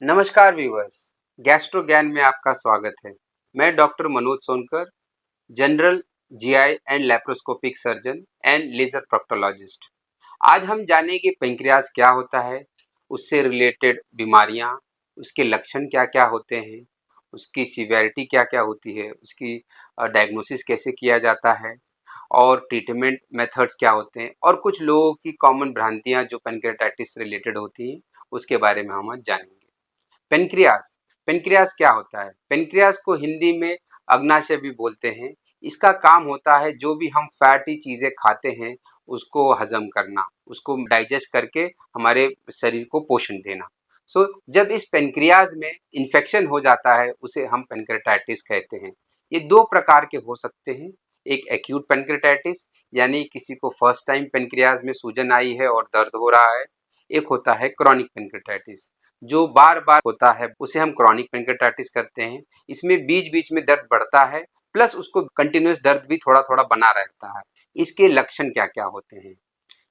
नमस्कार viewers, gastro ज्ञान में आपका स्वागत है। मैं doctor Manoj Sonkar, general GI and laparoscopic surgeon and laser proctologist. आज हम जानेंगे पेंक्रियाज क्या होता है, उससे रिलेटेड बीमारियां, उसके लक्षण क्या-क्या होते हैं, उसकी सीवियरिटी क्या-क्या होती है, उसकी डायग्नोसिस कैसे किया जाता है और ट्रीटमेंट मेथड्स क्या होते हैं और कुछ लोगों की कॉमन भ्रांतियां जो पेनक्रियाटाइटिस से रिलेटेड होती हैं, उसके बारे में हम आज जानेंगे। पेनक्रियास पेनक्रियास क्या होता है? पेनक्रियास को हिंदी में अग्नाशय भी बोलते हैं। इसका काम होता है जो भी हम फैटी चीज़ें खाते हैं उसको हजम करना, उसको डाइजेस्ट करके हमारे शरीर को पोषण देना। जब इस पेनक्रियाज में इन्फेक्शन हो जाता है उसे हम पेनक्रेटाइटिस कहते हैं। ये दो प्रकार के हो सकते हैं। एक एक्यूट पेनक्रेटाइटिस यानी किसी को फर्स्ट टाइम पेनक्रियाज में सूजन आई है और दर्द हो रहा है। एक होता है क्रॉनिक पेनक्रेटाइटिस जो बार बार होता है, उसे हम क्रॉनिक पेनक्रेटाइटिस करते हैं। इसमें बीच बीच में दर्द बढ़ता है, प्लस उसको कंटिन्यूस दर्द भी थोड़ा थोड़ा बना रहता है। इसके लक्षण क्या क्या होते हैं?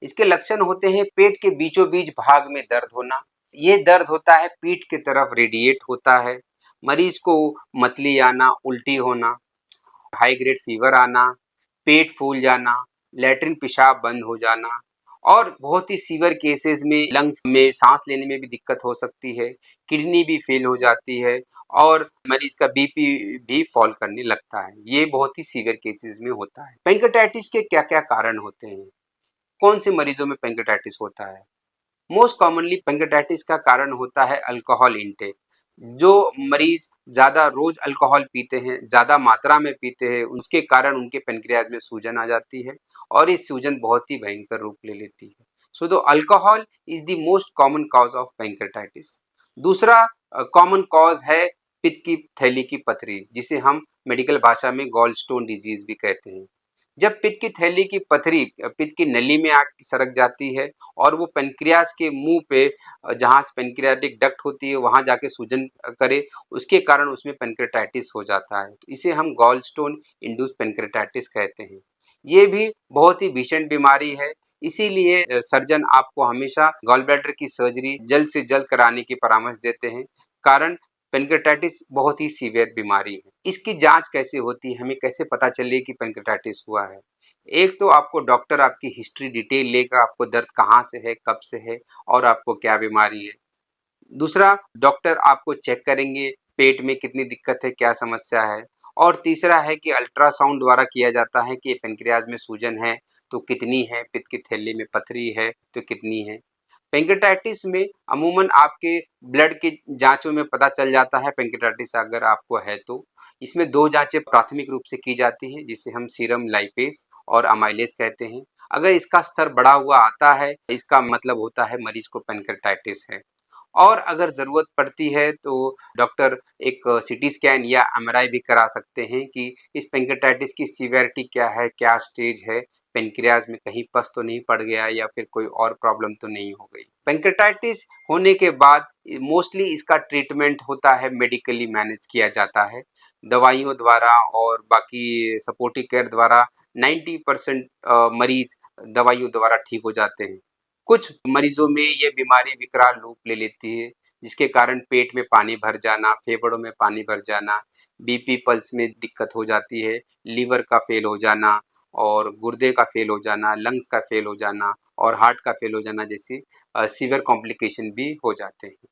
इसके लक्षण होते हैं पेट के बीचों बीच भाग में दर्द होना। ये दर्द होता है पीठ की तरफ रेडिएट होता है। मरीज को मतली आना, उल्टी होना, हाई ग्रेड फीवर आना, पेट फूल जाना, लैट्रिन पेशाब बंद हो जाना और बहुत ही सीवियर केसेस में लंग्स में सांस लेने में भी दिक्कत हो सकती है, किडनी भी फेल हो जाती है और मरीज का बीपी भी फॉल करने लगता है। ये बहुत ही सीवियर केसेस में होता है। पेंक्रेटाइटिस के क्या क्या कारण होते हैं? कौन से मरीजों में पेंक्रेटाइटिस होता है? मोस्ट कॉमनली पेंक्रेटाइटिस का कारण होता है अल्कोहल इंटेक। जो मरीज ज़्यादा रोज अल्कोहल पीते हैं, ज़्यादा मात्रा में पीते हैं, उसके कारण उनके पेनक्रियाज में सूजन आ जाती है और इस सूजन बहुत ही भयंकर रूप ले लेती है। So the alcohol is the most common cause of pancreatitis. दूसरा कॉमन कॉज है पित्त की थैली की पथरी, जिसे हम मेडिकल भाषा में गॉल स्टोन डिजीज भी कहते हैं। जब पित्त की थैली की पथरी पित्त की नली में आके सरक जाती है और वो पेनक्रियास के मुंह पे जहाँ से पेनक्रियाटिक डक्ट होती है वहां जाके सूजन करे, उसके कारण उसमें पेनक्रेटाइटिस हो जाता है। तो इसे हम गॉल स्टोन इंड्यूस पेनक्रेटाइटिस कहते हैं। ये भी बहुत ही भीषण बीमारी है। इसीलिए सर्जन आपको हमेशा गॉल ब्लैडर की सर्जरी जल्द से जल्द कराने की परामर्श देते हैं। कारण पेनक्रेटाइटिस बहुत ही सीवियर बीमारी है। इसकी जांच कैसे होती है, हमें कैसे पता चले कि पेनक्रेटाइटिस हुआ है? एक तो आपको डॉक्टर आपकी हिस्ट्री डिटेल लेगा, आपको दर्द कहाँ से है, कब से है और आपको क्या बीमारी है। दूसरा, डॉक्टर आपको चेक करेंगे पेट में कितनी दिक्कत है, क्या समस्या है। और तीसरा है कि अल्ट्रासाउंड द्वारा किया जाता है कि पेनक्रियाज में सूजन है तो कितनी है, पित्त की थैली में पथरी है तो कितनी है। पेंक्रेटाइटिस में अमूमन आपके ब्लड की जांचों में पता चल जाता है पेंक्रेटाइटिस अगर आपको है तो। इसमें दो जांचें प्राथमिक रूप से की जाती हैं जिसे हम सीरम लाइपेस और अमाइलेज कहते हैं। अगर इसका स्तर बढ़ा हुआ आता है इसका मतलब होता है मरीज को पेंक्रेटाइटिस है। और अगर ज़रूरत पड़ती है तो डॉक्टर एक सीटी स्कैन या एमआरआई भी करा सकते हैं कि इस पेंक्रेटाइटिस की सीवियरिटी क्या है, क्या स्टेज है, पेनक्रियाज में कहीं पस तो नहीं पड़ गया या फिर कोई और प्रॉब्लम तो नहीं हो गई। पेंक्रेटाइटिस होने के बाद मोस्टली इसका ट्रीटमेंट होता है, मेडिकली मैनेज किया जाता है दवाइयों द्वारा और बाकी सपोर्टिव केयर द्वारा। 90% मरीज दवाइयों द्वारा ठीक हो जाते हैं। कुछ मरीजों में ये बीमारी विकराल रूप ले लेती है जिसके कारण पेट में पानी भर जाना, फेफड़ों में पानी भर जाना, बीपी पल्स में दिक्कत हो जाती है, लीवर का फेल हो जाना और गुर्दे का फेल हो जाना, लंग्स का फेल हो जाना और हार्ट का फेल हो जाना जैसी सीवियर कॉम्प्लिकेशन भी हो जाते हैं।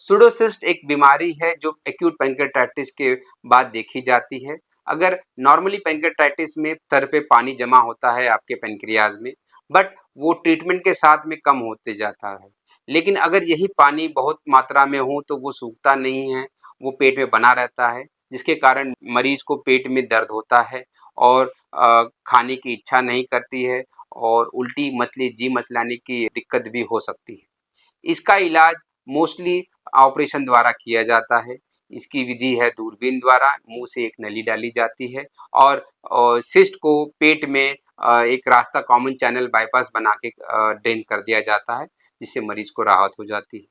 सुडोसिस्ट एक बीमारी है जो एक्यूट पेनक्रेटाइटिस के बाद देखी जाती है। अगर नॉर्मली पेनक्रेटाइटिस में सर पे पानी जमा होता है आपके पेनक्रियाज में, बट वो ट्रीटमेंट के साथ में कम होते जाता है। लेकिन अगर यही पानी बहुत मात्रा में हो तो वो सूखता नहीं है, वो पेट में बना रहता है जिसके कारण मरीज को पेट में दर्द होता है और खाने की इच्छा नहीं करती है और उल्टी मतली जी मचलाने की दिक्कत भी हो सकती है। इसका इलाज मोस्टली ऑपरेशन द्वारा किया जाता है। इसकी विधि है दूरबीन द्वारा, मुंह से एक नली डाली जाती है और सिस्ट को पेट में एक रास्ता कॉमन चैनल बाईपास बना के ड्रेन कर दिया जाता है जिससे मरीज को राहत हो जाती है।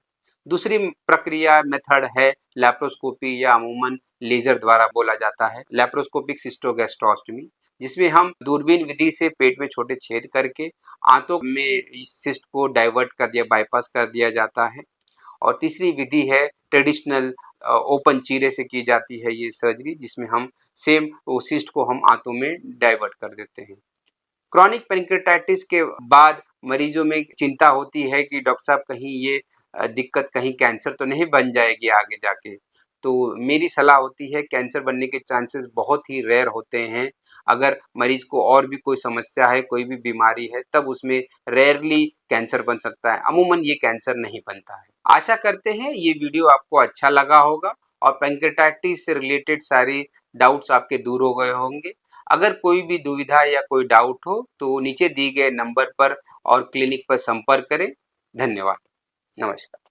दूसरी प्रक्रिया मेथड है लैप्रोस्कोपी या अमूमन लेजर द्वारा बोला जाता है लैप्रोस्कोपिक सिस्टोगैस्ट्रोस्टमी, जिसमें हम दूरबीन विधि से पेट में छोटे छेद करके आंतों में इस सिस्ट को डाइवर्ट कर दिया, बाईपास कर दिया जाता है और तीसरी विधि है ट्रेडिशनल ओपन चीरे से की जाती है ये सर्जरी, जिसमें हम सेम वो सिस्ट को हम आंतों में डाइवर्ट कर देते हैं। क्रॉनिक पैंक्रेटाइटिस के बाद मरीजों में चिंता होती है कि डॉक्टर साहब कहीं ये दिक्कत कहीं कैंसर तो नहीं बन जाएगी आगे जाके। तो मेरी सलाह होती है कैंसर बनने के चांसेस बहुत ही रेयर होते हैं। अगर मरीज को और भी कोई समस्या है, कोई भी बीमारी है, तब उसमें रेयरली कैंसर बन सकता है। अमूमन ये कैंसर नहीं बनता है। आशा करते हैं ये वीडियो आपको अच्छा लगा होगा और पैंक्रेटाइटिस से रिलेटेड सारी डाउट्स आपके दूर हो गए होंगे। अगर कोई भी दुविधा या कोई डाउट हो तो नीचे दिए गए नंबर पर और क्लिनिक पर संपर्क करें। धन्यवाद। नमस्कार।